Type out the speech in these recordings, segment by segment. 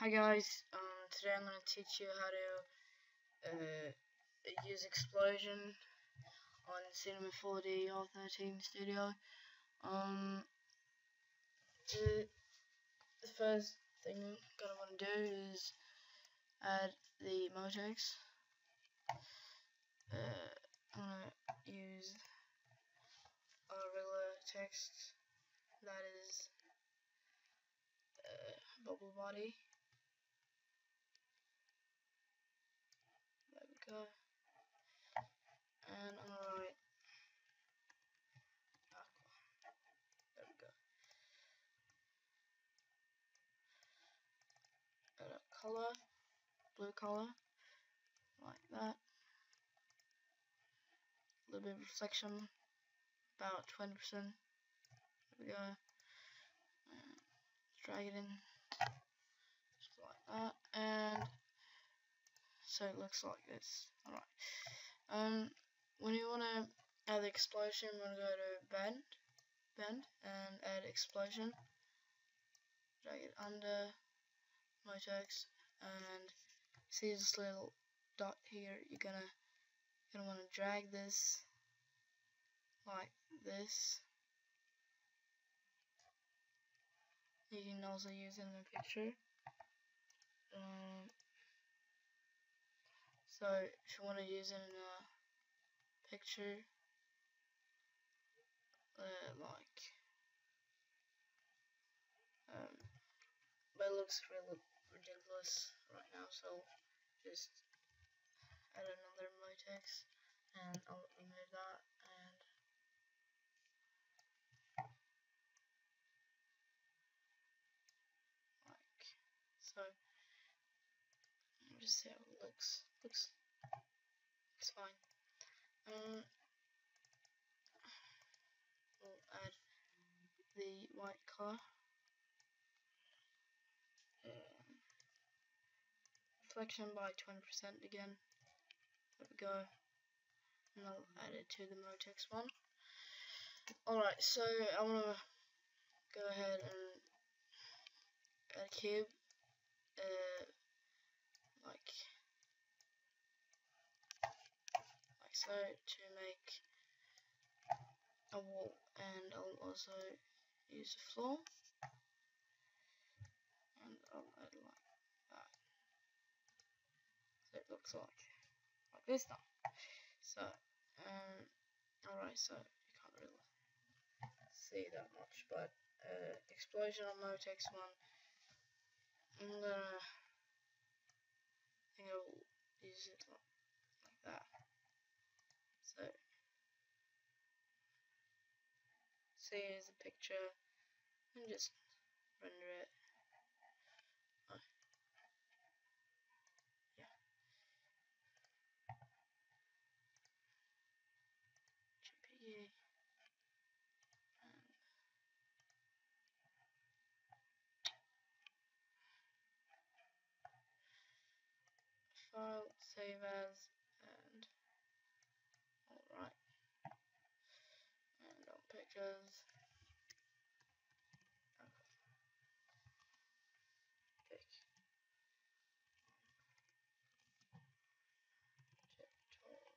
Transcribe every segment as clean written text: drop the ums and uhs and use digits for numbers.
Hi guys, today I'm going to teach you how to use Explosion on Cinema 4D R13 Studio. The first thing I'm going to want to do is add the Motex. I'm going to use a regular text, that is bubble body. There we go. And I'm going to write aqua. There we go. Add a color, blue color, like that. A little bit of reflection, about 20%. There we go. Drag it in, just like that, and so it looks like this. Alright. When you want to add the explosion, we're going to go to bend, and add explosion. Drag it under Motex, and see this little dot here. You're gonna want to drag this like this. You can also use it in a picture. So if you want to use it in a picture, but it looks really ridiculous right now, so just add another Motex, and I'll remove that, and like so. Just see how it looks. Looks fine. We'll add the white color. Reflection by 20% again. There we go. And I'll add it to the Motex one. Alright, so I'm gonna go ahead and add a cube. Like so, to make a wall, and I'll also use the floor, and I'll add like that, so it looks like this now. So alright, so you can't really see that much, but explosion on Motex one, I think I'll use it like that. So see, here's a picture, and just render it. Yeah. GPU. File, save as, and alright. And on pictures. Pick. Tutorial.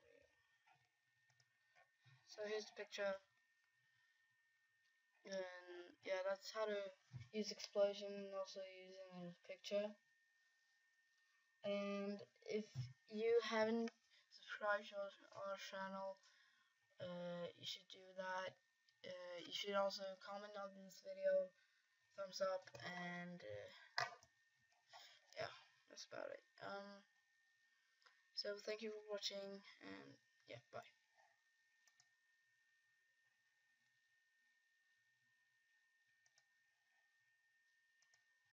So here's the picture. And yeah, that's how to use explosion, also using a picture. And if you haven't subscribed to our channel, you should do that. You should also comment on this video, thumbs up, and yeah, that's about it. So thank you for watching, and yeah, bye.